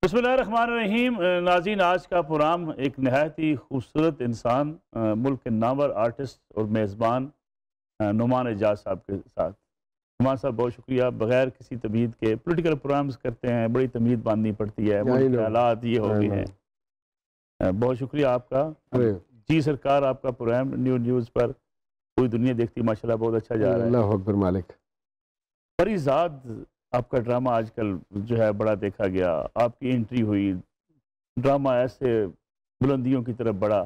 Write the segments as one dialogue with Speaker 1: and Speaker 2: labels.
Speaker 1: بسم اللہ الرحمن الرحیم۔ ناظرین، آج کا پروگرام ایک نہایت ہی خوبصورت انسان، ملک کے نامور آرٹسٹ اور میزبان نعمان اعجاز صاحب کے ساتھ۔ نعمان صاحب بہت شکریہ۔ بغیر کسی تمہید کے پولیٹیکل پروگرامز کرتے ہیں، بڑی تمہید باندھنی پڑتی ہے، ملک کے حالات یہ ہو گئے ہیں۔ بہت شکریہ آپ کا۔ جی سرکار، آپ کا پروگرام نیوز پر پوری دنیا دیکھتی، ماشاءاللہ بہت اچھا جا رہا ہے۔
Speaker 2: اللہ اکبر مالک۔
Speaker 1: پری زاد آپ کا ڈرامہ آج کل جو ہے بڑا دیکھا گیا، آپ کی انٹری ہوئی، ڈرامہ ایسے بلندیوں کی طرف بڑھا،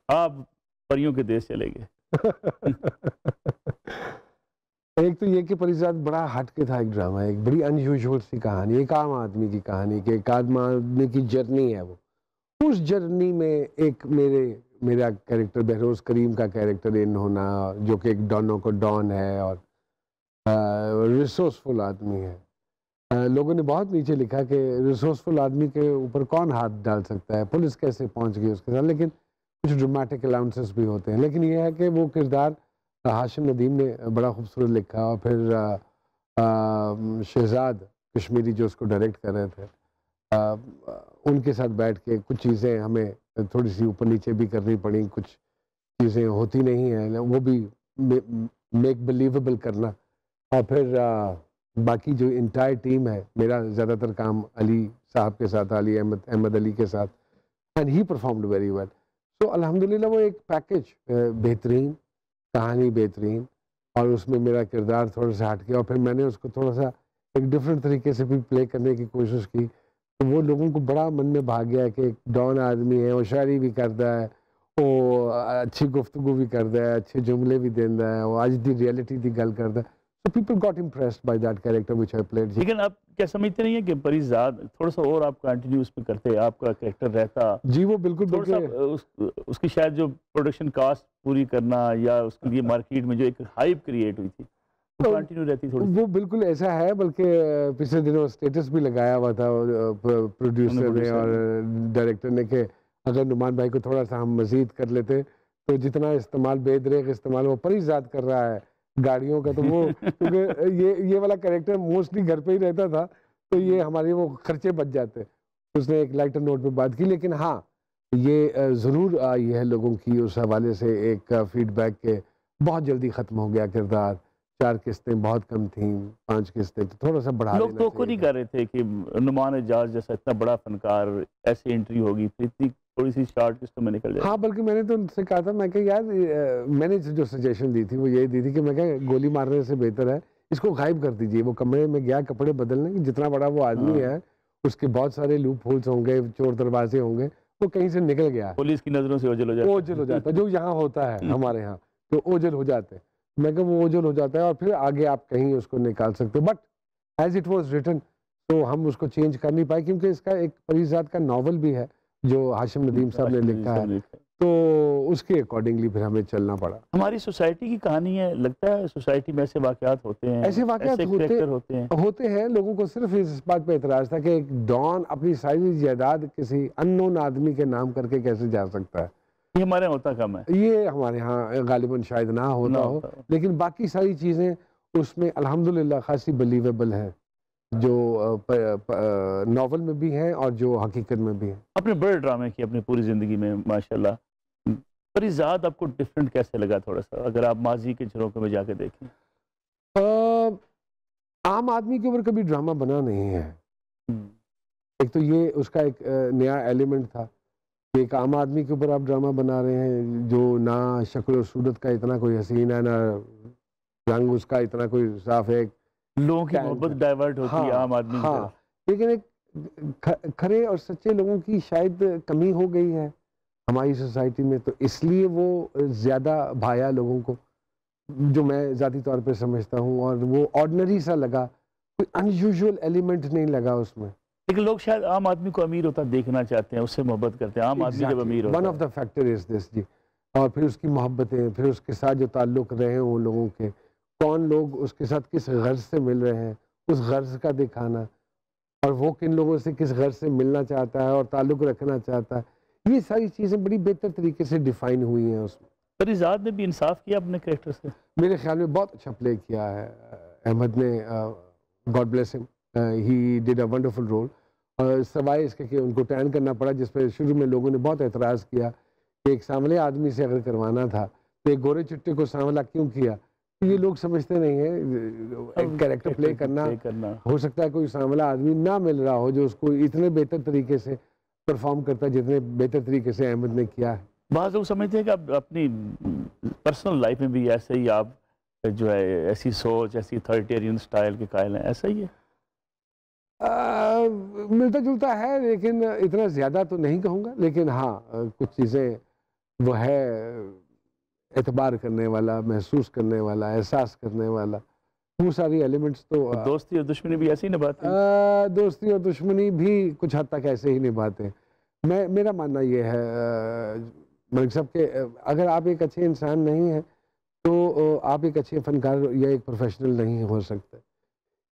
Speaker 1: آپ پریوں کے دیش چلے گئے۔
Speaker 2: ایک تو یہ کہ پری زاد بڑا ہٹ کے تھا، ایک ڈرامہ، ایک بڑی انیوژول سی کہانی، ایک عام آدمی کی کہانی، کہ ایک عام آدمی کی جرنی ہے وہ۔ اس جرنی میں ایک میرا کیریکٹر بہروز کریم کا کیریکٹر ان ہونا، جو کہ ایک ڈانوں کو ڈان ہے اور ریسورسفل آدمی ہے۔ لوگوں نے بہت نیچے لکھا کہ ریسورسفل آدمی کے اوپر کون ہاتھ ڈال سکتا ہے، پولیس کیسے پہنچ گئی اس کے ساتھ، لیکن کچھ ڈرامیٹک الاؤنسز بھی ہوتے ہیں۔ لیکن یہ ہے کہ وہ کردار ہاشم ندیم نے بڑا خوبصورت لکھا، اور پھر شہزاد کشمیری جو اس کو ڈائریکٹ کر رہے تھے، ان کے ساتھ بیٹھ کے کچھ چیزیں ہمیں تھوڑی سی اوپر نیچے بھی کرنی پڑیں، کچھ چیزیں ہوتی نہیں ہیں وہ بھی میک بلیویبل کرنا، اور پھر باقی جو انٹائر ٹیم ہے، میرا زیادہ تر کام علی صاحب کے ساتھ، علی احمد علی کے ساتھ، and he performed very well. So الحمدللہ وہ ایک پیکج بہترین، کہانی بہترین، اور اس میں میرا کردار تھوڑا سا ہٹ گیا، اور پھر میں نے اس کو تھوڑا سا ایک ڈفرینٹ طریقے سے بھی پلے کرنے کی کوشش کی، تو وہ لوگوں کو بڑا من میں بھا گیا کہ ایک ڈان آدمی ہے، وہ شاعری بھی کرتا ہے، وہ اچھی گفتگو بھی کرتا ہے، اچھے جملے بھی دینا ہے، وہ آج دی ریئلٹی دی گل کرتا ہے۔ So people got impressed by that character which I played.
Speaker 1: لیکن آپ کیا سمجھتے نہیں ہیں کہ پری زاد تھوڑا سا اور آپ کنٹینیو اس پہ کرتے، آپ کا کریکٹر رہتا؟
Speaker 2: جی وہ بالکل
Speaker 1: تھوڑا سا اس کی شاید جو پروڈکشن کاسٹ پوری کرنا، یا اس کے لیے مارکیٹ میں جو ایک ہائپ کریٹ ہوئی تھی، وہ کنٹینیو رہتی تھوڑی؟
Speaker 2: وہ بالکل ایسا ہے، بلکہ پچھلے دنوں اسٹیٹس بھی لگایا ہوا تھا پروڈیوسر نے اور ڈائریکٹر نے کہ اگر نعمان بھائی کو تھوڑا سا ہم مزید کر لیتے تو جتنا استعمال بے دریغ استعمال وہ پری زاد کر رہا ہے گاڑیوں کا، تو وہ کیونکہ یہ والا کریکٹر موسٹلی گھر پہ ہی رہتا تھا، تو یہ ہمارے وہ خرچے بچ جاتے۔ اس نے ایک لائٹر نوٹ پہ بات کی، لیکن ہاں یہ ضرور آئی ہے لوگوں کی اس حوالے سے ایک فیڈ بیک کہ بہت جلدی ختم ہو گیا کردار، 4 قسطیں بہت کم تھیں، 5 قسطیں، تو تھوڑا سا بڑھا دینا
Speaker 1: چاہیے۔ لوگ تو نہیں کر رہے تھے کہ نعمان اعجاز جیسا اتنا بڑا فنکار ایسی انٹری ہوگی، پھر اتنی تھوڑی سی شارٹ قسطوں میں نکل جائے۔
Speaker 2: ہاں بلکہ میں نے تو ان سے کہا تھا، میں کہ یار میں نے جو سجیشن دی تھی وہ یہی دی تھی کہ میں کہ گولی مارنے سے بہتر ہے اس کو غائب کر دیجئے۔ وہ کمرے میں گیا کپڑے بدلنے، جتنا بڑا وہ آدمی ہے اس کے بہت سارے لوپ ہولز ہوں گے، چور دروازے ہوں گے، وہ کہیں سے نکل گیا،
Speaker 1: پولیس کی نظروں سے اوجھل
Speaker 2: ہو جاتا ہے، جو یہاں ہوتا ہے ہمارے ہاں، تو اوجھل ہو جاتے ہیں۔ میں کہ وہ اوجھل ہو جاتا ہے اور پھر آگے آپ کہیں اس کو نکال سکتے، but as it was written تو ہم اس کو چینج کر نہیں پائے، کیونکہ اس کا ایک پری زاد کا ناول بھی ہے جو ہاشم ندیم صاحب نے لکھا ہے، تو اس کے اکارڈنگلی پھر ہمیں چلنا پڑا۔
Speaker 1: ہماری سوسائٹی کی کہانی ہے، لگتا ہے سوسائٹی میں ایسے واقعات ہوتے ہیں،
Speaker 2: ایسے واقعات ہوتے ہیں۔ لوگوں کو صرف اس بات پہ اعتراض تھا کہ ایک ڈان اپنی ساری جائیداد کسی اننون آدمی کے نام کر کے کیسے جا سکتا ہے۔
Speaker 1: یہ ہمارے یہاں ہوتا کم ہے،
Speaker 2: یہ ہمارے ہاں غالباً شاید نہ ہوتا ہو، لیکن باقی ساری چیزیں اس میں الحمدللہ خاصی بلیویبل ہیں، جو ناول میں بھی ہیں اور جو حقیقت میں بھی ہیں۔
Speaker 1: اپنے بڑے ڈرامے کی اپنی پوری زندگی میں ماشاءاللہ، پری زاد آپ کو ڈیفرنٹ کیسے لگا تھوڑا سا، اگر آپ ماضی کے جھروکوں میں جا کے دیکھیں؟
Speaker 2: عام آدمی کے اوپر کبھی ڈرامہ بنا نہیں ہے، ایک تو یہ اس کا ایک نیا ایلیمنٹ تھا کہ ایک عام آدمی کے اوپر آپ ڈرامہ بنا رہے ہیں جو نہ شکل و صورت کا اتنا کوئی حسین ہے، نہ رنگ اس کا اتنا کوئی صاف ہے،
Speaker 1: لوگوں کی محبت ڈائیورٹ ہوتی ہے عام آدمی کی طرف،
Speaker 2: لیکن ایک کھرے اور سچے لوگوں کی شاید کمی ہو گئی ہے ہماری سوسائٹی میں، تو اس لیے وہ زیادہ بھایا لوگوں کو، جو میں ذاتی طور پہ سمجھتا ہوں، اور وہ آرڈنری سا لگا، کوئی انیوژول ایلیمنٹ نہیں لگا اس میں۔
Speaker 1: لیکن لوگ شاید عام آدمی کو امیر ہوتا دیکھنا چاہتے ہیں، اس سے محبت کرتے ہیں، عام آدمی جب امیر ہوتا ہے۔
Speaker 2: One of the factor is this جی، اور پھر اس کی محبتیں، پھر اس کے ساتھ جو تعلق رہے ہیں وہ لوگوں کے، کون لوگ اس کے ساتھ کس غرض سے مل رہے ہیں، اس غرض کا دکھانا، اور وہ کن لوگوں سے کس غرض سے ملنا چاہتا ہے اور تعلق رکھنا چاہتا ہے، یہ ساری چیزیں بڑی بہتر طریقے سے ڈیفائن ہوئی ہیں اس میں۔
Speaker 1: پری زاد نے بھی انصاف کیا اپنے کریکٹر سے؟
Speaker 2: میرے خیال میں بہت اچھا پلے کیا ہے احمد نے، God bless him, he did a wonderful role, سوائے اس کے کہ ان کو ٹین کرنا پڑا، جس پہ شروع میں لوگوں نے بہت اعتراض کیا کہ ایک سانولے آدمی سے اگر کروانا تھا تو ایک گورے چٹے کو سانولا کیوں کیا؟ یہ لوگ سمجھتے نہیں ہیں کیریکٹر پلے کرنا. ہو سکتا ہے کوئی سانولا آدمی نہ مل رہا ہو جو اس کو اتنے بہتر طریقے سے پرفارم کرتا ہے جتنے بہتر طریقے سے احمد نے کیا ہے.
Speaker 1: بعض لوگ سمجھتے ہیں کہ اب اپنی پرسنل لائف میں بھی ایسے ہی آپ جو ہے ایسی سوچ، ایسی اتھارٹیرین سٹائل کے قائل ہیں، ایسا ہی ہے؟
Speaker 2: ملتا جلتا ہے لیکن اتنا زیادہ تو نہیں کہوں گا، لیکن ہاں کچھ چیزیں وہ ہے اعتبار کرنے والا، محسوس کرنے والا، احساس کرنے والا، وہ ساری ایلیمنٹس تو
Speaker 1: دوستی اور دشمنی بھی ایسے ہی نبھاتے ہیں؟
Speaker 2: دوستی اور دشمنی بھی کچھ حد تک ایسے ہی نبھاتے ہیں. میرا ماننا یہ ہے ملک صاحب کہ اگر آپ ایک اچھے انسان نہیں ہیں تو آپ ایک اچھے فنکار یا ایک پروفیشنل نہیں ہو سکتے.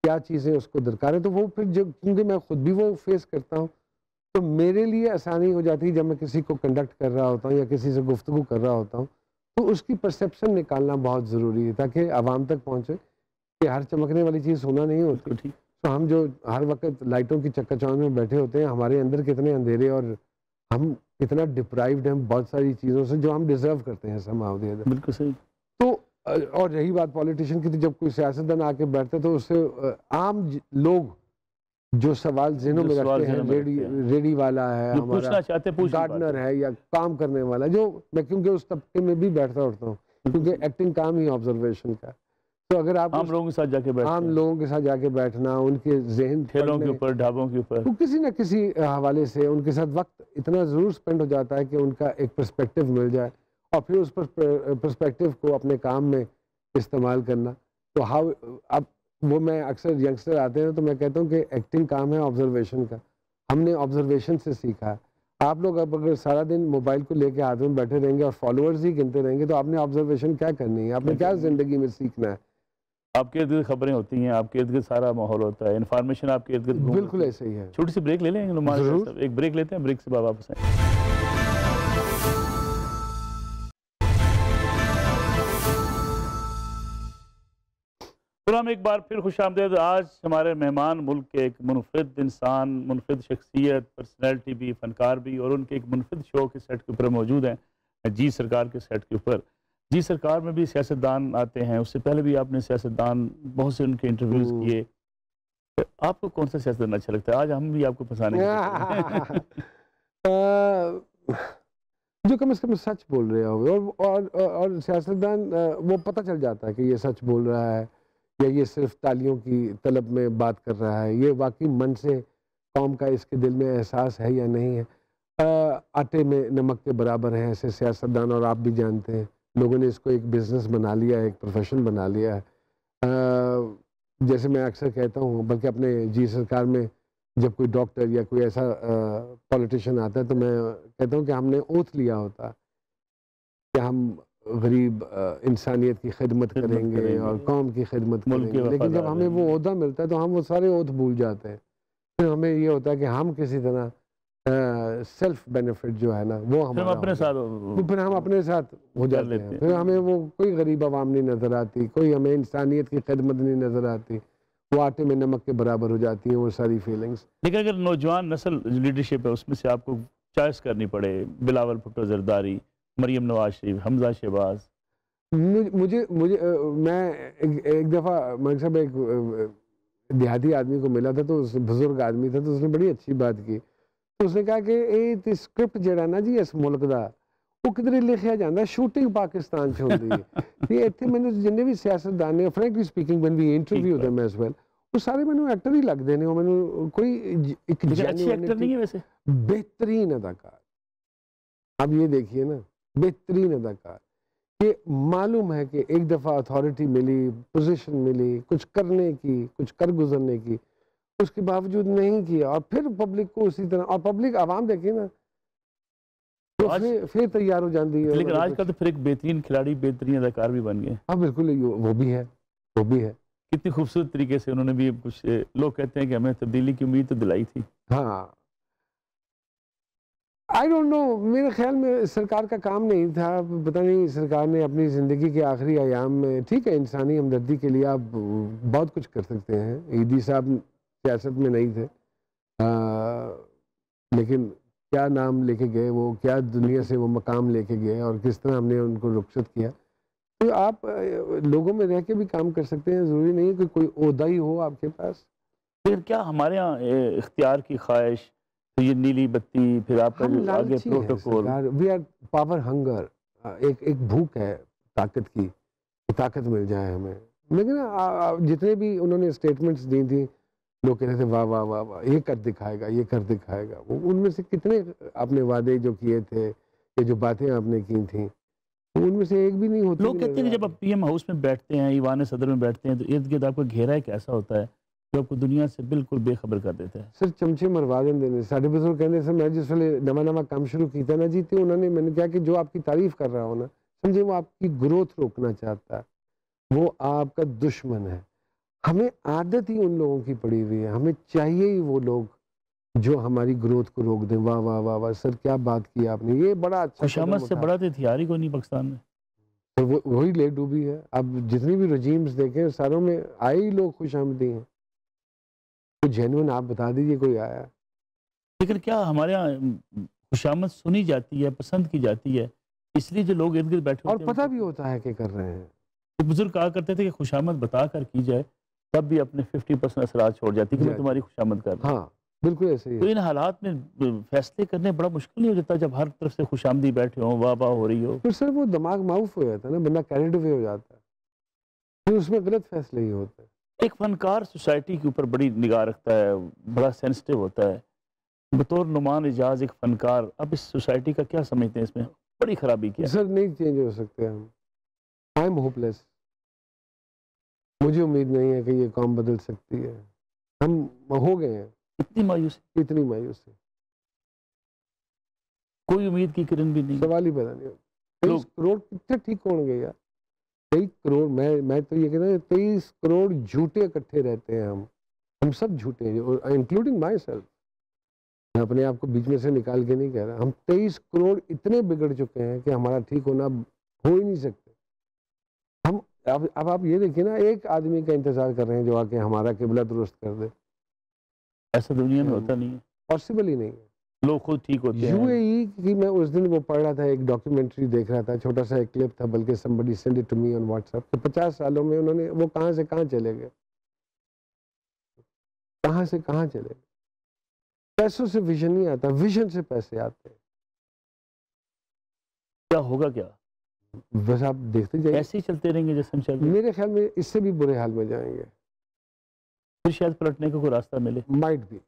Speaker 2: کیا چیزیں اس کو درکار ہیں تو وہ پھر کیونکہ میں خود بھی وہ فیس کرتا ہوں تو میرے لیے آسانی ہو جاتی ہے جب میں کسی کو کنڈکٹ کر رہا ہوتا ہوں یا کسی سے گفتگو کر رہا ہوتا ہوں تو اس کی پرسیپشن نکالنا بہت ضروری ہے تاکہ عوام تک پہنچے کہ ہر چمکنے والی چیز ہونا نہیں ہوتی. تو ہم جو ہر وقت لائٹوں کی چکا چوند میں بیٹھے ہوتے ہیں، ہمارے اندر کتنے اندھیرے اور ہم کتنا ڈپرائیوڈ ہیں بہت ساری چیزوں سے جو ہم ڈیزرو کرتے ہیں somehow the other.
Speaker 1: بالکل صحیح.
Speaker 2: تو اور رہی بات پولیٹیشین کی، تو جب کوئی سیاستدان آ کے بیٹھتے تو اس سے عام لوگ جو سوال ذہنوں میں رکھتے ہیں، ریڈی والا ہے، ہمارا گارڈنر ہے یا کام کرنے والا، جو میں کیونکہ اس طبقے میں بھی بیٹھتا اٹھتا ہوں کیونکہ ایکٹنگ کام ہی آبزرویشن کا. تو اگر آپ
Speaker 1: عام لوگوں کے ساتھ
Speaker 2: جا کے بیٹھنا، ان کے ذہن
Speaker 1: ٹھیلوں کے اوپر، ڈھابوں کے اوپر،
Speaker 2: تو کسی نہ کسی حوالے سے ان کے ساتھ وقت اتنا ضرور سپینڈ ہو جاتا ہے کہ ان کا ایک پرسپیکٹیو مل جائے اور پھر اس پرسپیکٹیو کو اپنے کام میں استعمال کرنا. تو اب وہ میں اکثر ینگسٹر آتے ہیں تو میں کہتا ہوں کہ ایکٹنگ کام ہے آبزرویشن کا. ہم نے آبزرویشن سے سیکھا ہے. آپ لوگ اب اگر سارا دن موبائل کو لے کے ہاتھ میں بیٹھے رہیں گے اور فالوورز ہی گنتے رہیں گے تو آپ نے آبزرویشن کیا کرنی ہے؟ آپ نے کیا زندگی میں سیکھنا ہے؟
Speaker 1: آپ کے ارد گرد خبریں ہوتی ہیں، آپ کے ارد گرد سارا ماحول ہوتا ہے، انفارمیشن آپ کے ارد گرد.
Speaker 2: بالکل ایسے ہی ہے.
Speaker 1: چھوٹی سی بریک لے لیں
Speaker 2: ضرور.
Speaker 1: ایک بریک لیتے ہیں، بریک سے بعد واپس آئیں. پروگرام ایک بار پھر خوش آمدید. آج ہمارے مہمان ملک کے ایک منفرد انسان، منفرد شخصیت، پرسنالٹی بھی، فنکار بھی، اور ان کے ایک منفرد شو کے سیٹ کے اوپر موجود ہیں، جی سرکار کے سیٹ کے اوپر. جی سرکار میں بھی سیاستدان آتے ہیں، اس سے پہلے بھی آپ نے سیاستدان بہت سے ان کے انٹرویوز کیے. آپ کو کون سا سیاستدان اچھا لگتا ہے؟ آج ہم بھی آپ کو پھنسانے
Speaker 2: جو کم از کم سچ بول رہے ہو اور سیاستدان وہ پتہ چل جاتا ہے کہ یہ سچ بول رہا ہے یا یہ صرف تالیوں کی طلب میں بات کر رہا ہے، یہ واقعی من سے قوم کا اس کے دل میں احساس ہے یا نہیں ہے. آٹے میں نمک کے برابر ہیں ایسے سیاستدان، اور آپ بھی جانتے ہیں لوگوں نے اس کو ایک بزنس بنا لیا ہے، ایک پروفیشن بنا لیا ہے. جیسے میں اکثر کہتا ہوں، بلکہ اپنے جی سرکار میں جب کوئی ڈاکٹر یا کوئی ایسا پولیٹیشین آتا ہے تو میں کہتا ہوں کہ ہم نے اوتھ لیا ہوتا کہ ہم غریب انسانیت کی خدمت کریں گے اور قوم کی خدمت کریں گے، لیکن جب ہمیں وہ عہدہ ملتا ہے تو ہم وہ سارے عہد بھول جاتے ہیں. پھر ہمیں یہ ہوتا ہے کہ ہم کسی طرح سیلف بینیفٹ جو ہے نا وہ ہم اپنے ساتھ ہو جاتے ہیں. پھر ہمیں وہ کوئی غریب عوام نہیں نظر آتی، کوئی ہمیں انسانیت کی خدمت نہیں نظر آتی، وہ آٹے میں نمک کے برابر ہو جاتی ہیں وہ ساری فیلنگز.
Speaker 1: لیکن اگر نوجوان نسل لیڈرشپ ہے، اس میں سے آپ کو چوائس کرنی پڑے، بلاول بھٹو زرداری، مریم نواز شریف، حمزہ شہباز.
Speaker 2: میں ایک دفعہ ملک صاحب ایک دیہاتی آدمی کو ملا تھا، تو بزرگ آدمی تھا، تو اس نے بڑی اچھی بات کی. تو اس نے کہا کہ یہ سکرپٹ جڑا نا جی اس ملک دا وہ کدھر لکھیا جاندہ شوٹنگ پاکستان چھوڑ دی ہے. یہ ایتھے میں نے جنہیں بھی سیاستدان نے frankly speaking when we interview them as well وہ سارے میں نے ایکٹر ہی لگ دینے ہو. میں نے کوئی ایک
Speaker 1: اچھی ایکٹر نہیں ہے ویسے،
Speaker 2: بہترین اداکار. اب یہ دیکھیے نا، بہترین اداکار. یہ معلوم ہے کہ ایک دفعہ اتھارٹی ملی، پوزیشن ملی کچھ کرنے کی، کچھ کر گزرنے کی، اس کے باوجود نہیں کیا، اور پھر پبلک کو اسی طرح، اور پبلک عوام دیکھیں نا پھر تیار ہو جاندی ہے.
Speaker 1: لیکن آج کل تو پھر ایک بہترین کھلاڑی، بہترین اداکار بھی بن گئے.
Speaker 2: ہاں بالکل، وہ بھی ہے، وہ بھی ہے.
Speaker 1: کتنی خوبصورت طریقے سے انہوں نے بھی کچھ لوگ کہتے ہیں کہ ہمیں تبدیلی کی امید تو دلائی تھی.
Speaker 2: ہاں I don't know، میرے خیال میں سرکار کا کام نہیں تھا. پتہ نہیں سرکار نے اپنی زندگی کے آخری ایام میں، ٹھیک ہے انسانی ہمدردی کے لیے آپ بہت کچھ کر سکتے ہیں. ایدی صاحب سیاست میں نہیں تھے، لیکن کیا نام لے کے گئے وہ، کیا دنیا سے وہ مقام لے کے گئے، اور کس طرح ہم نے ان کو رخصت کیا. تو آپ لوگوں میں رہ کے بھی کام کر سکتے ہیں، ضروری نہیں ہے کہ کوئی عہدہ ہی ہو آپ کے پاس.
Speaker 1: پھر کیا ہمارے ہاں اختیار کی خواہش، پھر یہ نیلی بتی، پھر آپ کا
Speaker 2: ہم
Speaker 1: جو آگے
Speaker 2: لالچی ہیں
Speaker 1: پروٹوکول.
Speaker 2: سرکار، وی آر پاور ہنگر. ایک بھوک ہے طاقت کی، طاقت مل جائے ہمیں. لیکن جتنے بھی انہوں نے اسٹیٹمنٹس دی تھیں، لوگ کہتے تھے واہ واہ واہ واہ، یہ کر دکھائے گا، یہ کر دکھائے گا. ان میں سے کتنے اپنے وعدے جو کیے تھے، یہ جو باتیں آپ نے کی تھیں، ان میں سے ایک بھی نہیں ہوتی.
Speaker 1: لوگ کہتے ہیں کہ جب آپ پی ایم ہاؤس میں بیٹھتے ہیں، ایوان صدر میں بیٹھتے ہیں، تو ارد گرد آپ کا گھیرا ایک ایسا ہوتا ہے جو آپ کو دنیا سے بالکل بے خبر کر دیتا ہے.
Speaker 2: سر چمچے مروا دینے. ساڈے بزرگ کہنے سے، میں جس ویلے نواں کام شروع کیتا نا جی، تو انہوں نے میں نے کہا کہ جو آپ کی تعریف کر رہا ہو نا، سمجھے وہ آپ کی گروتھ روکنا چاہتا ہے، وہ آپ کا دشمن ہے. ہمیں عادت ہی ان لوگوں کی پڑی ہوئی ہے، ہمیں چاہیے ہی وہ لوگ جو ہماری گروتھ کو روک دیں. واہ واہ واہ واہ سر، کیا بات کی آپ نے، یہ بڑا اچھا
Speaker 1: خوشامد سے بڑا تو ہتھیار ہی کوئی نہیں پاکستان میں.
Speaker 2: وہی لے ڈوبی ہے. اب جتنی بھی رجیمز دیکھیں، ساروں میں آئے ہی لوگ خوش آمدی ہیں. کوئی جینوئن آپ بتا دیجئے کوئی آیا.
Speaker 1: لیکن کیا ہمارے ہاں خوشامد سنی جاتی ہے، پسند کی جاتی ہے، اس لیے جو لوگ ارد گرد بیٹھے
Speaker 2: اور
Speaker 1: ہوتے ہیں
Speaker 2: پتہ بھی ہوتا ہے کہ کر رہے ہیں.
Speaker 1: بزرگ کہا کرتے تھے کہ خوشامد بتا کر کی جائے تب بھی اپنے 50% اثرات چھوڑ جاتی کہ میں تمہاری خوشامد کر رہا ہوں.
Speaker 2: ہاں بالکل ایسے ہی
Speaker 1: تو
Speaker 2: ہے.
Speaker 1: ان حالات میں فیصلے کرنے بڑا مشکل نہیں ہو جاتا جب ہر طرف سے خوش آمدی بیٹھے ہوں، واہ واہ ہو رہی ہو.
Speaker 2: پھر سر وہ دماغ معاف ہو جاتا ہے نا، بندہ کیریڈ اوے ہو جاتا ہے، پھر اس میں غلط فیصلے ہی ہوتے ہیں.
Speaker 1: ایک فنکار سوسائٹی کے اوپر بڑی نگاہ رکھتا ہے، بڑا سینسٹیو ہوتا ہے. بطور نعمان اجاز ایک فنکار، اب اس سوسائٹی کا کیا سمجھتے ہیں، اس میں بڑی خرابی کیا؟
Speaker 2: سر نہیں چینج ہو سکتے ہم. آئی ایم ہوپ لیس. مجھے امید نہیں ہے کہ یہ قوم بدل سکتی ہے. ہم ہو گئے ہیں.
Speaker 1: اتنی مایوسی،
Speaker 2: اتنی مایوسی،
Speaker 1: کوئی امید کی کرن بھی نہیں.
Speaker 2: سوال ہی پیدا نہیں ہوتا. 23 کروڑ کتنے ٹھیک ہوں گے یار. 23 کروڑ، میں تو یہ کہتا ہوں 23 کروڑ جھوٹے اکٹھے رہتے ہیں. ہم سب جھوٹے ہیں، انکلوڈنگ مائی سیلف. میں اپنے آپ کو بیچ میں سے نکال کے نہیں کہہ رہا. ہم 23 کروڑ اتنے بگڑ چکے ہیں کہ ہمارا ٹھیک ہونا ہو ہی نہیں سکتے. ہم اب آپ یہ دیکھیں نا، ایک آدمی کا انتظار کر رہے ہیں جو آ کے ہمارا قبلہ درست کر دے.
Speaker 1: ایسا دنیا میں ہوتا نہیں ہے،
Speaker 2: پاسبل ہی نہیں ہے.
Speaker 1: لوگ خود ٹھیک ہوتے
Speaker 2: یو اے
Speaker 1: ہیں.
Speaker 2: ای کی میں اس دن وہ پڑھ رہا تھا، ایک ڈاکیومنٹری دیکھ رہا تھا، چھوٹا سا ایک کلپ تھا، بلکہ somebody sent it to me on WhatsApp، کہ 50 سالوں میں انہوں نے وہ کہاں سے کہاں چلے گئے، کہاں سے کہاں چلے گئے. پیسوں سے ویژن نہیں آتا، ویژن سے پیسے آتے ہیں.
Speaker 1: کیا ہوگا کیا؟
Speaker 2: بس آپ دیکھتے جائیں،
Speaker 1: ایسے ہی چلتے رہیں گے جیسے ہم چل رہے ہیں.
Speaker 2: میرے خیال میں اس سے بھی برے حال میں جائیں گے.
Speaker 1: پھر شاید پلٹنے کا کوئی راستہ ملے.
Speaker 2: مائٹ بھی،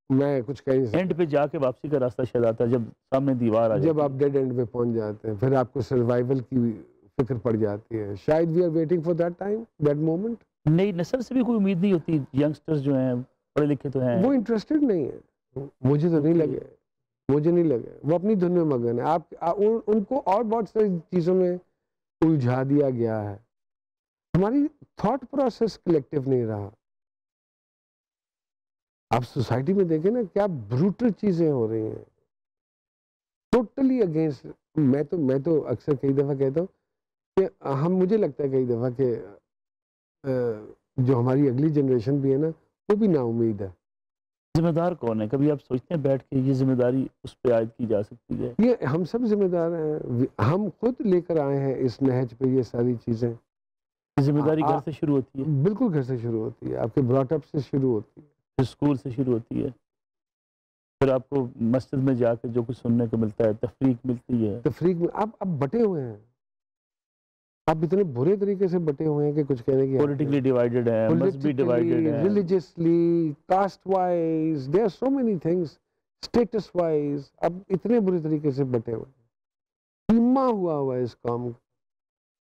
Speaker 2: میں کچھ کہیں سے
Speaker 1: اینڈ پہ جا کے واپسی کا راستہ شاید آتا ہے جب سامنے دیوار آ جاتی ہے.
Speaker 2: جب آپ ڈیڈ اینڈ پہ پہنچ جاتے ہیں، پھر آپ کو سروائیول کی فکر پڑ جاتی ہے. شاید we are waiting for that time, that moment.
Speaker 1: نئی نسل سے بھی کوئی امید نہیں ہوتی. ینگسٹرز جو ہیں پڑھے لکھے تو ہیں،
Speaker 2: وہ انٹرسٹڈ نہیں ہے. مجھے تو نہیں لگے، مجھے نہیں لگے. وہ اپنی دھن میں مگن ہے. آپ ان کو اور بہت ساری چیزوں میں الجھا دیا گیا ہے. ہماری تھاٹ پروسیس کلیکٹیو نہیں رہا. آپ سوسائٹی میں دیکھیں نا، کیا بروٹل چیزیں ہو رہی ہیں، ٹوٹلی اگینسٹ. میں تو اکثر کئی دفعہ کہتا ہوں کہ مجھے لگتا ہے کئی دفعہ کہ جو ہماری اگلی جنریشن بھی ہے نا، وہ بھی نا امید ہے.
Speaker 1: ذمہ دار کون ہے؟ کبھی آپ سوچتے ہیں بیٹھ کے یہ ذمہ داری اس پہ عائد کی جا سکتی ہے؟
Speaker 2: یہ ہم سب ذمہ دار ہیں. ہم خود لے کر آئے ہیں اس نہج پہ یہ ساری چیزیں.
Speaker 1: ذمہ داری گھر سے شروع ہوتی ہے.
Speaker 2: بالکل گھر سے شروع ہوتی ہے، آپ کے براٹ اپ سے شروع ہوتی ہے،
Speaker 1: پھر اسکول سے شروع ہوتی ہے، پھر آپ کو مسجد میں جا کے جو کچھ سننے کو ملتا ہے، تفریق ملتی ہے.
Speaker 2: تفریق میں آپ بٹے ہوئے ہیں. آپ اتنے برے طریقے سے بٹے ہوئے ہیں کہ کچھ کہنے کی
Speaker 1: پولیٹیکلی ڈیوائیڈڈ ہے، مذہبی ڈیوائیڈڈ ہے،
Speaker 2: religiously, caste wise, there are so many things, states wise. اب اتنے برے طریقے سے بٹے ہوئے ہیں. قیمہ ہوا ہے اس قوم کا.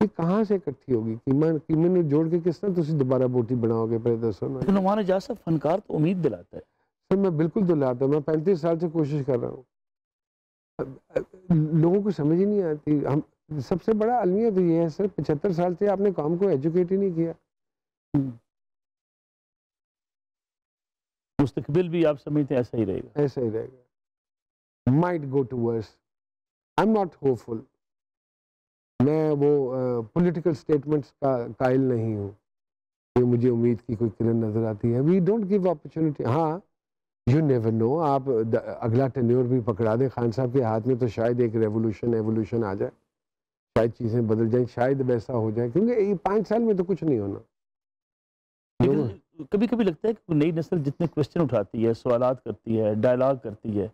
Speaker 2: یہ کہاں سے اکٹھی ہوگی؟ قیمے نے جوڑ کے کس طرح تسی دوبارہ بوٹی بناؤ گے؟ پہلے دسو نا.
Speaker 1: نعمان اجاز صاحب فنکار تو امید دلاتا ہے.
Speaker 2: سر میں بالکل دلاتا ہوں. میں 35 سال سے کوشش کر رہا ہوں. لوگوں کو سمجھ ہی نہیں آتی. سب سے بڑا المیہ تو یہ ہے سر، 75 سال سے آپ نے قوم کو ایجوکیٹ ہی نہیں کیا.
Speaker 1: مستقبل بھی آپ سمجھتے ہیں ایسا ہی رہے گا؟
Speaker 2: ایسا ہی رہے گا. Might go to worse. I am not hopeful. میں وہ پولیٹیکل سٹیٹمنٹس کا قائل نہیں ہوں کہ مجھے امید کی کوئی کرن نظر آتی ہے. We don't give opportunity. ہاں یو نیور نو. آپ اگلا ٹینیور بھی پکڑا دیں خان صاحب کے ہاتھ میں تو شاید ایک ایوولوشن آ جائے, شاید چیزیں بدل جائیں, شاید ویسا ہو جائے, کیونکہ یہ 5 سال میں تو کچھ نہیں ہونا.
Speaker 1: لیکن کبھی کبھی لگتا ہے کہ نئی نسل جتنے کوشچن اٹھاتی ہے, سوالات کرتی ہے, ڈائلاگ کرتی ہے,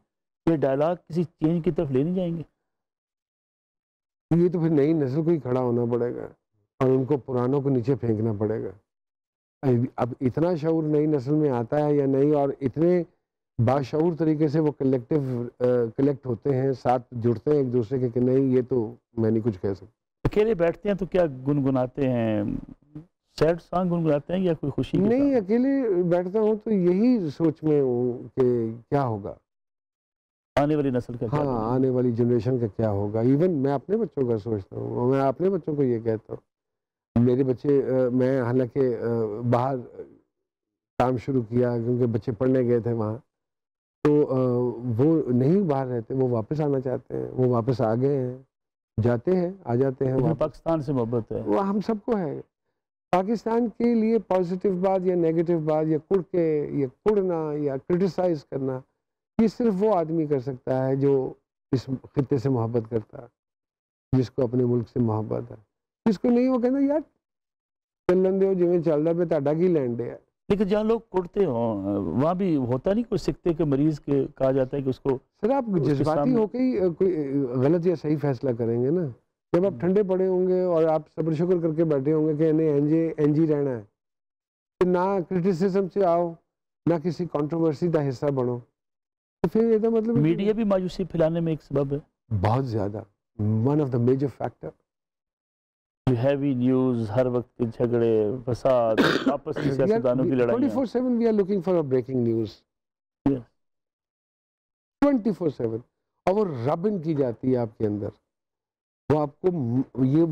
Speaker 1: یہ ڈائلاگ کسی چینج کی طرف لے نہیں جائیں گے؟
Speaker 2: یہ تو پھر نئی نسل کو ہی کھڑا ہونا پڑے گا اور ان کو پرانوں کو نیچے پھینکنا پڑے گا. اب اتنا شعور نئی نسل میں آتا ہے یا نہیں, اور اتنے باشعور طریقے سے وہ کلیکٹ ہوتے ہیں, ساتھ جڑتے ہیں ایک دوسرے کے, کہ نہیں یہ تو میں نہیں کچھ کہہ سکتا.
Speaker 1: اکیلے بیٹھتے ہیں تو کیا گنگناتے ہیں, سیڈ سانگ گنگناتے ہیں یا کوئی خوشی کے
Speaker 2: نہیں,
Speaker 1: ساتھ؟
Speaker 2: اکیلے بیٹھتا ہوں تو یہی سوچ میں ہوں کہ کیا ہوگا,
Speaker 1: آنے والی نسل کا کیا
Speaker 2: ہاں
Speaker 1: بنے گا؟
Speaker 2: آنے والی جنریشن کا کیا ہوگا. ایون میں اپنے بچوں کا سوچتا ہوں, میں اپنے بچوں کو یہ کہتا ہوں. میرے بچے, میں حالانکہ باہر کام شروع کیا کیونکہ بچے پڑھنے گئے تھے وہاں, تو وہ نہیں باہر رہتے, وہ واپس آنا چاہتے ہیں, وہ واپس آ گئے ہیں, جاتے ہیں آ جاتے ہیں واپس.
Speaker 1: پاکستان سے محبت ہے,
Speaker 2: وہ ہم سب کو ہے. پاکستان کے لیے پازیٹیو بات یا نیگیٹو بات یا کڑ کے یا کڑنا یا کرٹیسائز کرنا, یہ صرف وہ آدمی کر سکتا ہے جو اس خطے سے محبت کرتا ہے, جس کو اپنے ملک سے محبت ہے. جس کو نہیں, وہ کہنا یار چلن دو جویں چلدا پہ تہاڈا کی لین ہے.
Speaker 1: لیکن جہاں لوگ کڑتے ہوں وہاں بھی ہوتا نہیں کوئی سکتے کے مریض کے کہا جاتا ہے کہ اس کو
Speaker 2: سر آپ جذباتی ہو کے ہی کوئی غلط یا صحیح فیصلہ کریں گے نا. جب آپ ٹھنڈے پڑے ہوں گے اور آپ صبر شکر کر کے بیٹھے ہوں گے کہ انہیں این جی رہنا ہے, پھر نہ کرٹیسزم سے آؤ نہ کسی کنٹروورسی کا حصہ بنو, تو پھر یہ مطلب
Speaker 1: میڈیا بھی مایوسی پھیلانے میں ایک سبب ہے
Speaker 2: بہت زیادہ. One of the major factor.
Speaker 1: Heavy news, ہر وقت کے جھگڑے, فساد, آپس کی سیاستدانوں کی لڑائیاں.
Speaker 2: 24/7 we are looking for a breaking news. 24/7. اور وہ ربن کی جاتی ہے آپ کے اندر, وہ آپ کو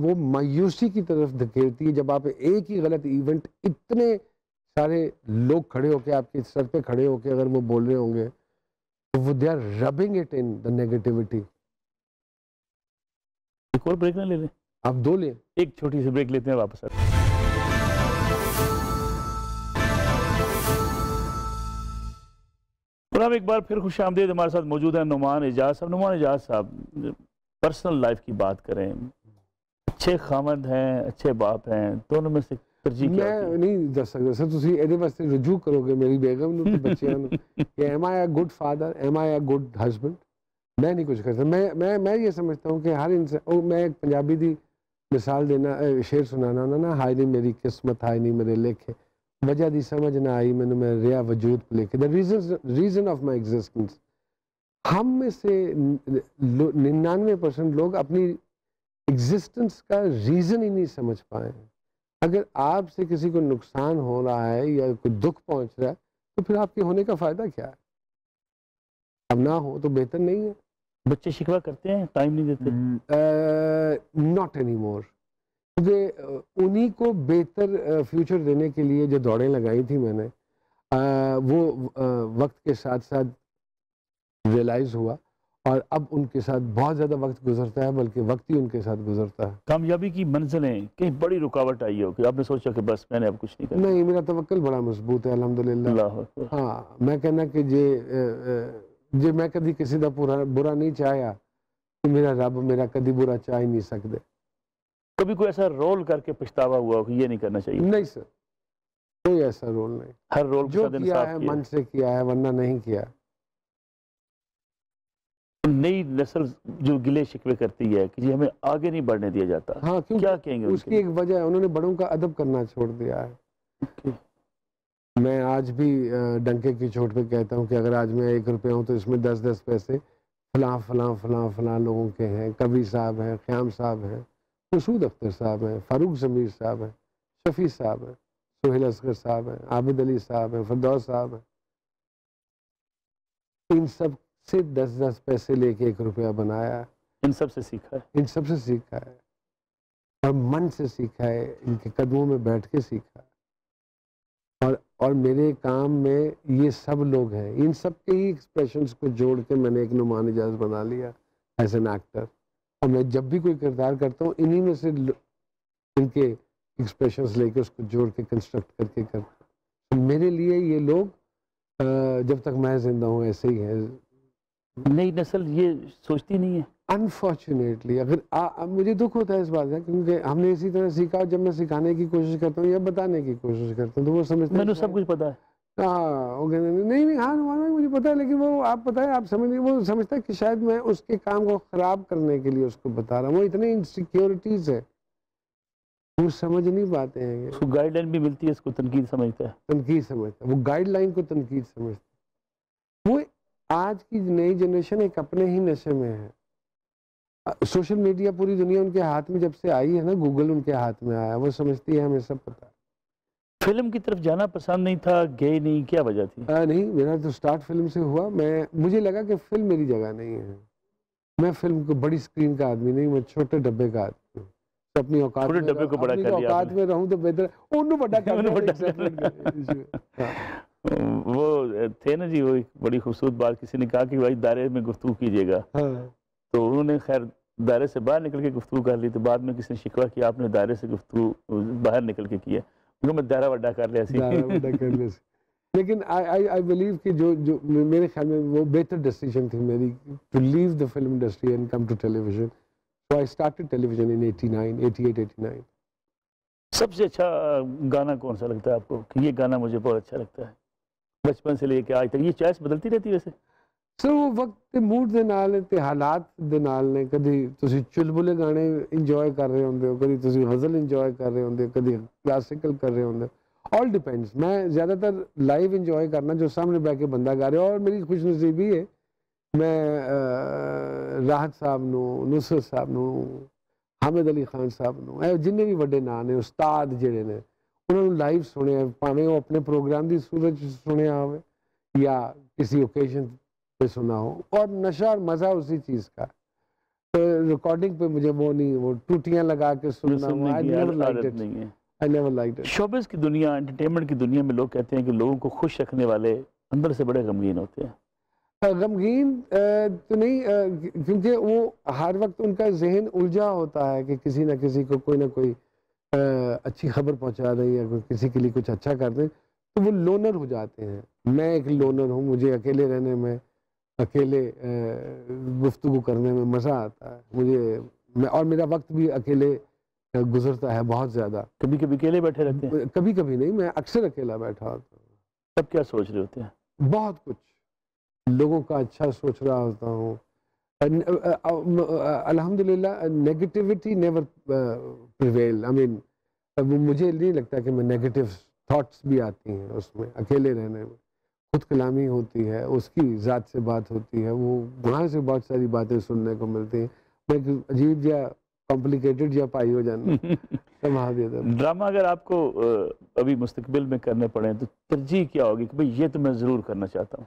Speaker 2: وہ مایوسی کی طرف دھکیلتی ہے. جب آپ ایک ہی غلط ایونٹ, اتنے سارے لوگ کھڑے ہو کے آپ کے سر پہ کھڑے ہو کے اگر وہ بول رہے ہوں گے تو وہ they are rubbing it in the negativity.
Speaker 1: ایک اور بریک نہ لے لیں؟
Speaker 2: آپ 2 لیں.
Speaker 1: ایک چھوٹی سی بریک لیتے ہیں, واپس آتے ہیں. ایک بار پھر خوش آمدید. ہمارے ساتھ موجود ہیں نعمان اعجاز صاحب. نعمان اعجاز صاحب, پرسنل لائف کی بات کریں, اچھے خامد ہیں, اچھے باپ ہیں, دونوں میں سے ترجیح کیا ہوتی ہے؟
Speaker 2: میں نہیں دس سکتا سر, تسی ایدے واسطے رجوع کرو گے میری بیگم نو تے بچیاں نو کہ am I a good father, am I a good husband. میں نہیں کچھ کر سکتا. میں یہ سمجھتا ہوں کہ ہر انسان, میں ایک پنجابی دی مثال دینا, شعر سنانا ہونا نا, ہائے نہیں میری قسمت, ہائے نہیں میرے لکھے, وجہ دی سمجھ نہ آئی مینوں میں ریا وجود پہ لکھے. The reason of my existence. ہم میں سے 99% لوگ اپنی ایگزسٹنس کا ریزن ہی نہیں سمجھ پائے. اگر آپ سے کسی کو نقصان ہو رہا ہے یا کوئی دکھ پہنچ رہا ہے تو پھر آپ کے ہونے کا فائدہ کیا ہے؟ اب نہ ہو تو بہتر نہیں ہے.
Speaker 1: بچے شکوہ کرتے ہیں, ٹائم نہیں دیتے؟
Speaker 2: Not any more. کیونکہ انہی کو بہتر فیوچر دینے کے لیے جو دوڑیں لگائی تھی میں نے, وہ وقت کے ساتھ ساتھ ریئلائز ہوا, اور اب ان کے ساتھ بہت زیادہ وقت گزرتا ہے, بلکہ وقت ہی ان کے ساتھ گزرتا ہے.
Speaker 1: کامیابی کی منزلیں کہیں بڑی رکاوٹ آئی ہو کہ آپ نے سوچا کہ بس میں نے اب کچھ نہیں کرنا؟
Speaker 2: نہیں, میرا توکل بڑا مضبوط ہے الحمدللہ.
Speaker 1: اللہ اکبر.
Speaker 2: ہاں, میں کہنا کہ جے میں کدی کسی دا برا نہیں چاہیا کہ میرا رب میرا کدی برا چاہ ہی نہیں سکتے.
Speaker 1: کبھی کوئی ایسا رول کر کے پچھتاوا ہوا ہو کہ یہ نہیں کرنا چاہیے؟
Speaker 2: نہیں سر, کوئی ایسا رول نہیں.
Speaker 1: ہر رول کے
Speaker 2: جو
Speaker 1: ساتھ
Speaker 2: کیا
Speaker 1: انصاف
Speaker 2: ہے
Speaker 1: کیا.
Speaker 2: من سے کیا ہے, ورنہ نہیں کیا.
Speaker 1: نئی نسل جو گلے شکوے کرتی ہے کہ جی ہمیں آگے نہیں بڑھنے دیا جاتا,
Speaker 2: ہاں,
Speaker 1: کیا کہیں گے
Speaker 2: اس کی ایک وجہ ہے, انہوں نے بڑوں کا ادب کرنا چھوڑ دیا ہے. میں آج بھی ڈنکے کی چوٹ پہ کہتا ہوں کہ اگر آج میں 1 روپیہ ہوں تو اس میں 10 پیسے فلاں فلاں فلاں فلاں لوگوں کے ہیں. کبیر صاحب ہیں, قیام صاحب ہیں, مسعود اختر صاحب ہیں, فاروق ضمیر صاحب ہیں, شفیع صاحب ہیں, سہیل اصغر صاحب ہیں, عابد علی صاحب ہیں, فردوس صاحب ہیں. ان سب سے 10 پیسے لے کے 1 روپیہ بنایا.
Speaker 1: ان سب سے سیکھا ہے.
Speaker 2: ان سب سے سیکھا ہے, اور من سے سیکھا ہے, ان کے قدموں میں بیٹھ کے سیکھا ہے. اور میرے کام میں یہ سب لوگ ہیں, ان سب کے ہی ایکسپریشنز کو جوڑ کے میں نے ایک نعمان اعجاز بنا لیا ایز این ایکٹر. اور میں جب بھی کوئی کردار کرتا ہوں انہی میں سے ان کے ایکسپریشنز لے کے اس کو جوڑ کے کنسٹرکٹ کر کے کرتا ہوں. میرے لیے یہ لوگ جب تک میں زندہ ہوں ایسے ہی ہے.
Speaker 1: نئی نسل یہ سوچتی نہیں ہے.
Speaker 2: انفارچونیٹلی اگر مجھے دکھ ہوتا ہے اس بات کا، کیونکہ ہم نے اسی طرح سیکھا. جب میں سکھانے کی کوشش کرتا ہوں یا بتانے کی کوشش کرتا ہوں تو وہ سمجھتے ہیں
Speaker 1: میں نے سب کچھ پتا ہے.
Speaker 2: ہاں وہ کہتے ہیں نہیں ہاں مجھے پتا ہے، لیکن وہ آپ پتہ ہے آپ سمجھ، وہ سمجھتا ہے کہ شاید میں اس کے کام کو خراب کرنے کے لیے اس کو بتا رہا ہوں. وہ اتنے انسیکیورٹیز ہے، وہ سمجھ نہیں پاتے ہیں.
Speaker 1: اس کو گائیڈ لائن بھی ملتی ہے، اس کو تنقید سمجھتا ہے.
Speaker 2: تنقید سمجھتا ہے، وہ گائیڈ لائن کو تنقید سمجھتا ہے. وہ آج کی نئی جنریشن ایک اپنے ہی نشے میں ہے. سوشل میڈیا پوری دنیا ان کے ہاتھ میں جب سے آئی ہے نا، گوگل ان کے ہاتھ میں آیا، وہ سمجھتی ہے ہمیں سب پتا ہے.
Speaker 1: فلم کی طرف جانا پسند نہیں تھا، گئے نہیں، کیا وجہ تھی؟
Speaker 2: نہیں، میرا تو سٹارٹ فلم سے ہوا. مجھے لگا کہ فلم میری جگہ نہیں ہے. میں فلم کو بڑی سکرین کا آدمی نہیں، میں چھوٹے ڈبے کا آدمی ہوں. اپنی اوقات
Speaker 1: چھوٹے ڈبے کو بڑا کر لیا
Speaker 2: اوقات میں رہوں تو بہتر ہے. انہوں بڑا کر
Speaker 1: وہ تھے نا جی، وہ ایک بڑی خوبصورت بات کسی نے کہا کہ بھائی دائرے میں گفتگو کیجیے گا. تو انہوں نے خیر دائرے سے باہر نکل کے گفتگو کر لی. تو بعد میں کسی نے شکوہ کیا آپ نے دائرے سے گفتگو باہر نکل کے کیا. میں دائرہ وڈا کر لیا سی.
Speaker 2: لیکن I believe کہ جو میرے خیال میں وہ بہتر ڈیسیژن تھی میری to leave the film industry and come to television. So I started television in 88-89.
Speaker 1: سب سے اچھا گانا کون سا لگتا ہے آپ کو کہ یہ گانا مجھے بہت اچھا لگتا ہے بچپن سے لے کے آج تک؟ یہ چوائس بدلتی رہتی ہے ویسے؟
Speaker 2: سر وہ وقت کے موڈ دے نال تے حالات دے نال نے. کدی تسی چلبلے گانے انجوائے کر رہے ہوندے ہو، کدی تسی غزل انجوائے کر رہے ہوندے ہو، کدی کلاسیکل کر رہے ہوندے ہو. All depends. میں زیادہ تر لائیو انجوائے کرنا جو سامنے بیٹھ کے بندہ گا رہا ہے. اور میری خوش نصیبی ہے میں راحت صاحب نو، نصرت صاحب نو، حامد علی خان صاحب نو، جننے بھی بڑے نام نے استاد جڑے نے انہوں نے لائیو سنیا. پاویں وہ اپنے پروگرام دی صورت سنیا ہوئے یا کسی اوکیزن پہ سنا ہو، اور نشہ اور مزہ اسی چیز کا. ریکارڈنگ پہ مجھے وہ نہیں، وہ ٹوٹیاں لگا کے سننا I never liked it.
Speaker 1: Showbiz کی دنیا، انٹرٹینمنٹ کی دنیا میں لوگ کہتے ہیں کہ لوگوں کو خوش رکھنے والے اندر سے بڑے غمگین ہوتے ہیں.
Speaker 2: غمگین تو نہیں، کیونکہ وہ ہر وقت ان کا ذہن الجھا ہوتا ہے کہ کسی نہ کسی کو کوئی نہ کوئی اچھی خبر پہنچا دیں یا کسی کے لیے کچھ اچھا کر دیں، تو وہ لونر ہو جاتے ہیں. میں ایک لونر ہوں، مجھے اکیلے رہنے میں، اکیلے گفتگو کرنے میں مزہ آتا ہے. اور میرا وقت بھی اکیلے گزرتا ہے بہت زیادہ.
Speaker 1: کبھی کبھی اکیلے بیٹھے رہتے ہیں؟
Speaker 2: کبھی کبھی نہیں، میں اکثر اکیلا بیٹھا ہوتا ہوں.
Speaker 1: تب کیا سوچ رہے ہوتے ہیں؟
Speaker 2: بہت کچھ لوگوں کا اچھا سوچ رہا ہوتا ہوں. الحمدللہ نیگیٹیوٹی نیور پریویل. مجھے نہیں لگتا کہ میں نیگیٹو تھاٹس بھی آتی ہیں اس میں. اکیلے رہنے میں خود کلامی ہوتی ہے، اس کی ذات سے بات ہوتی ہے، وہ وہاں سے بہت ساری باتیں سننے کو ملتی ہیں. میں عجیب یا کمپلیکیٹڈ یا پائی ہو جانا سمجھا دیتا.
Speaker 1: ڈرامہ اگر آپ کو ابھی مستقبل میں کرنے پڑیں تو ترجیح کیا ہوگی کہ بھئی یہ تو میں ضرور کرنا چاہتا ہوں؟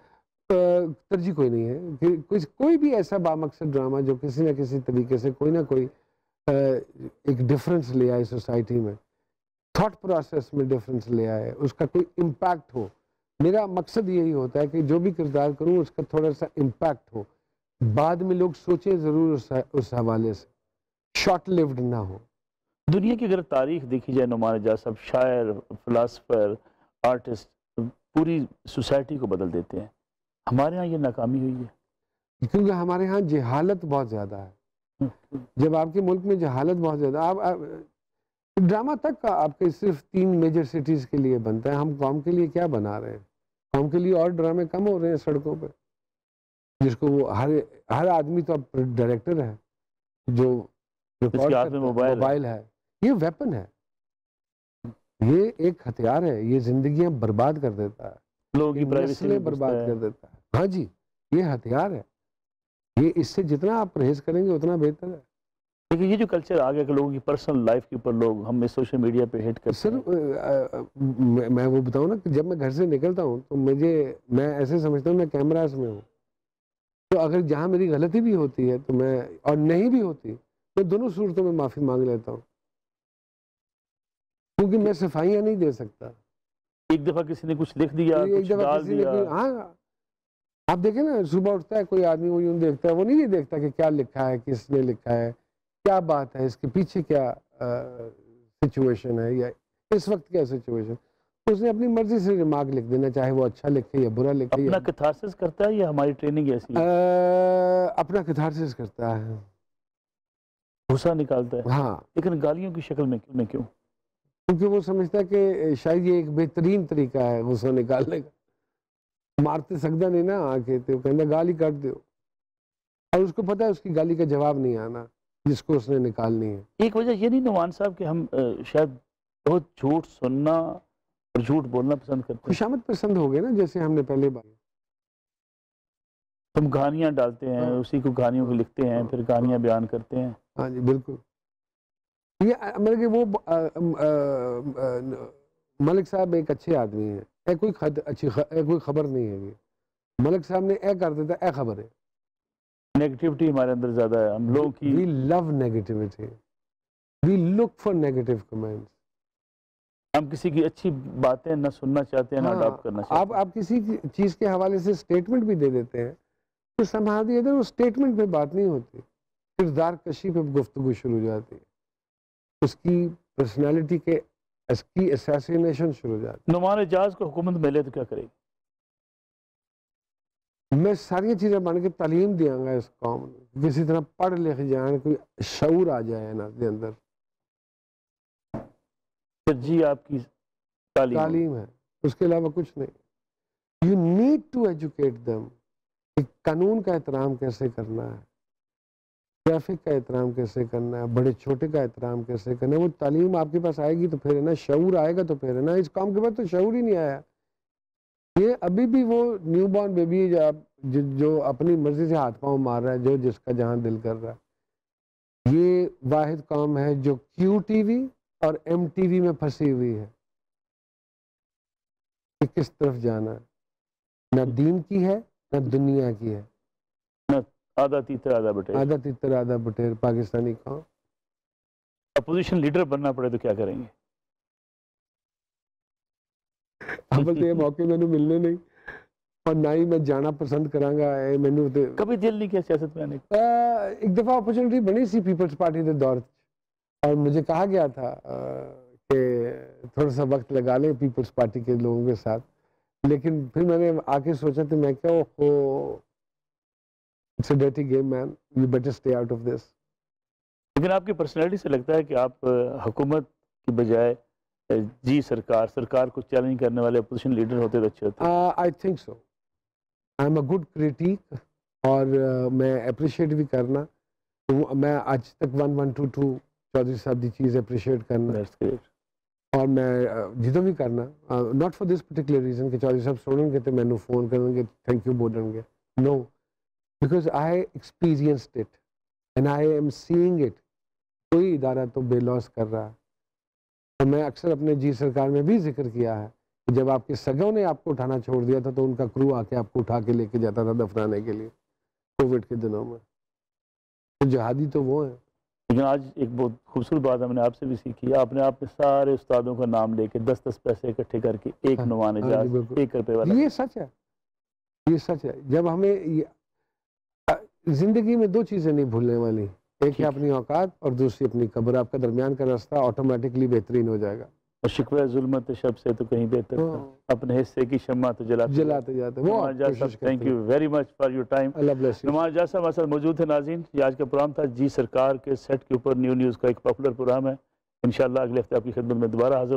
Speaker 2: ترجیح کوئی نہیں ہے. کوئی بھی ایسا بامقصد ڈرامہ جو کسی نہ کسی طریقے سے کوئی نہ کوئی ایک ڈفرینس لے آئے سوسائٹی میں، تھاٹ پروسیس میں ڈفرینس لے آئے، اس کا کوئی امپیکٹ ہو. میرا مقصد یہی ہوتا ہے کہ جو بھی کردار کروں اس کا تھوڑا سا امپیکٹ ہو، بعد میں لوگ سوچیں ضرور اس حوالے سے، شارٹ لیوڈ نہ ہو.
Speaker 1: دنیا کی اگر تاریخ دیکھی جائے، نعمان اعجاز صاحب شاعر، فلاسفر، آرٹسٹ پوری سوسائٹی کو بدل دیتے ہیں. ہمارے ہاں یہ ناکامی ہوئی ہے
Speaker 2: کیونکہ ہمارے ہاں جہالت بہت زیادہ ہے. جب آپ کے ملک میں جہالت بہت زیادہ، آپ ڈرامہ تک آپ کے صرف 3 میجر سٹیز کے لیے بنتا ہے. ہم قوم کے لیے کیا بنا رہے ہیں؟ قوم کے لیے اور ڈرامے کم ہو رہے ہیں سڑکوں پہ، جس کو وہ ہر آدمی تو اب ڈائریکٹر ہے جو موبائل ہے. یہ ویپن ہے، یہ ایک ہتھیار ہے. یہ زندگیاں برباد کر دیتا ہے،
Speaker 1: لوگوں کی پرائیویسی
Speaker 2: برباد کر دیتا ہے. ہاں جی، یہ ہتھیار ہے. یہ اس سے جتنا آپ پرہیز کریں گے اتنا بہتر ہے.
Speaker 1: لیکن یہ جو کلچر آ گیا کہ لوگوں کی پرسنل لائف کے اوپر لوگ ہمیں سوشل میڈیا پہ ہٹ کرتے ہیں.
Speaker 2: سر میں وہ بتاؤں نا کہ جب میں گھر سے نکلتا ہوں تو میں ایسے سمجھتا ہوں میں کیمراز میں ہوں. تو اگر جہاں میری غلطی بھی ہوتی ہے تو میں، اور نہیں بھی ہوتی، میں دونوں صورتوں میں معافی مانگ لیتا ہوں، کیونکہ میں صفائیاں نہیں دے سکتا.
Speaker 1: ایک دفعہ کسی نے کچھ لکھ دیا، کچھ ڈال دیا.
Speaker 2: ہاں آپ دیکھیں نا، صبح اٹھتا ہے کوئی آدمی، وہ یوں دیکھتا ہے، وہ نہیں دیکھتا کہ کیا لکھا ہے، کس نے لکھا ہے، کیا بات ہے، اس کے پیچھے کیا سچویشن ہے، یا اس وقت کیا سچویشن. اس نے اپنی مرضی سے ریمارک لکھ دینا، چاہے وہ اچھا لکھے یا برا لکھے.
Speaker 1: اپنا کتھارسس کرتا ہے یا ہماری ٹریننگ ایسی ہے؟
Speaker 2: اپنا کتھارسس کرتا ہے،
Speaker 1: غصہ نکالتا ہے.
Speaker 2: ہاں،
Speaker 1: لیکن گالیوں کی شکل میں کیوں؟
Speaker 2: کیونکہ وہ سمجھتا ہے کہ شاید یہ ایک بہترین طریقہ ہے غصہ نکالنے کا. مارتے سکتا نہیں نا آ کے، تو کہنا گالی کاٹ دو، اور اس کو پتا ہے اس کی گالی کا جواب نہیں آنا جس کو اس نے نکالنی ہے.
Speaker 1: ایک وجہ یہ نہیں نعمان صاحب کہ ہم شاید بہت جھوٹ سننا اور جھوٹ بولنا پسند کرتے ہیں؟
Speaker 2: خوشامد پسند ہو گئے نا، جیسے ہم نے پہلے بات.
Speaker 1: ہم کہانیاں ڈالتے ہیں، اسی کو کہانیوں کو لکھتے ہیں، پھر کہانیاں بیان کرتے ہیں.
Speaker 2: ہاں جی بالکل. یہ مطلب کہ وہ ملک صاحب ایک اچھے آدمی ہیں، کوئی خبر نہیں ہے. یہ ملک صاحب نے اے کر دیتا، اے خبر ہے.
Speaker 1: نیگیٹیوٹی ہمارے اندر زیادہ ہے، ہم لوگوں کی
Speaker 2: we love negativity, we look for negative comments.
Speaker 1: ہم کسی کی اچھی باتیں نہ سننا چاہتے ہیں، نہ اڈاپٹ کرنا چاہتے ہیں.
Speaker 2: آپ کسی چیز کے حوالے سے سٹیٹمنٹ بھی دے دیتے ہیں تو سمجھا دیے وہ سٹیٹمنٹ پہ بات نہیں ہوتی، کردار کشی پہ گفتگو شروع ہو جاتی ہے، اس کی پرسنالٹی کے اس کی اسیسینیشن شروع ہو جاتی ہے.
Speaker 1: نعمان اعجاز کو حکومت ملے تو کیا کرے گی؟
Speaker 2: میں ساری چیزیں بن کے تعلیم دیا گا اس قوم میں، کسی طرح پڑھ لکھ جائیں، کوئی شعور آ جائے نا کے اندر.
Speaker 1: ترجیح آپ کی
Speaker 2: تعلیم ہے، اس کے علاوہ کچھ نہیں. You need to educate them کہ قانون کا احترام کیسے کرنا ہے، ٹریفک کا احترام کیسے کرنا ہے، بڑے چھوٹے کا احترام کیسے کرنا ہے. وہ تعلیم آپ کے پاس آئے گی تو پھر ہے نا، شعور آئے گا تو پھر ہے نا. اس قوم کے پاس تو شعور ہی نہیں آیا. یہ ابھی بھی وہ نیو بورن بیبی جو اپنی مرضی سے ہاتھ پاؤں مار رہا ہے، جو جس کا جہاں دل کر رہا ہے. یہ واحد قوم ہے جو کیو ٹی وی اور ایم ٹی وی میں پھنسی ہوئی ہے کہ کس طرف جانا ہے. نہ دین کی ہے نہ دنیا کی ہے.
Speaker 1: آدھا تیتر آدھا بٹیر.
Speaker 2: آدھا تیتر آدھا بٹیر پاکستانی قوم.
Speaker 1: اپوزیشن لیڈر بننا پڑے تو کیا کریں گے؟
Speaker 2: اول تو یہ موقع میں نے ملنے نہیں، اور نہ ہی میں جانا پسند کراں گا.
Speaker 1: کبھی دل نہیں کیا سیاست میں آنے کا؟
Speaker 2: ایک دفعہ اپرچونٹی بنی سی پیپلز پارٹی کے دور، اور مجھے کہا گیا تھا کہ تھوڑا سا وقت لگا لیں پیپلز پارٹی کے لوگوں کے ساتھ. لیکن پھر میں نے آ کے سوچا تو میں کیا it's a dirty game man, you better stay out of this.
Speaker 1: لیکن آپ کی پرسنالٹی سے لگتا ہے کہ آپ حکومت کی بجائے جی سرکار کو چیلنج کرنے والے اپوزیشن لیڈر ہوتے تو اچھے ہوتے.
Speaker 2: I think so. I am a good critique, اور میں اپریشیٹ بھی کرنا. میں آج تک 1122 چودھری صاحب دی چیز اپریشیٹ کرنا، اور میں جدوں بھی کرنا. Not for this particular reason کہ چودھری صاحب سنیں گے تو مینوں فون کریں گے تھینک یو بولیں گے. No, because I experienced it and I am seeing it. کوئی ادارہ تو بے لوس کر رہا ہے. اور میں اکثر اپنے جی سرکار میں بھی ذکر کیا ہے کہ جب آپ کے سگوں نے آپ کو اٹھانا چھوڑ دیا تھا تو ان کا کرو آ کے آپ کو اٹھا کے لے کے جاتا تھا دفنانے کے لیے کووڈ کے دنوں میں. تو جہادی تو وہ ہیں.
Speaker 1: لیکن آج ایک بہت خوبصورت بات ہم نے آپ سے بھی سیکھی. آپ نے سارے استادوں کا نام لے کے 10 پیسے اکٹھے کر کے ایک نعمان اعجاز 1 روپے والا.
Speaker 2: یہ سچ ہے، یہ سچ ہے. جب ہمیں زندگی میں 2 چیزیں نہیں بھولنے والی، ایک ہے اپنی اوقات اور دوسری اپنی قبر. آپ کا درمیان کا راستہ آٹومیٹکلی بہترین ہو جائے گا.
Speaker 1: اور شکوہ ظلمت شب سے تو کہیں بہتر تھا، اپنے حصے کی شمع تو جلاتے
Speaker 2: جاتے.
Speaker 1: نعمان اعجاز صاحب thank you very much for your time. Nauman Ijaz صاحب ہمارے ساتھ موجود تھے. ناظرین، یہ آج کا پروگرام تھا جی سرکار کے سیٹ کے اوپر نیو نیوز کا ایک پاپولر پروگرام ہے. انشاءاللہ اگلے ہفتے آپ کی خدمت میں دوبارہ حاضر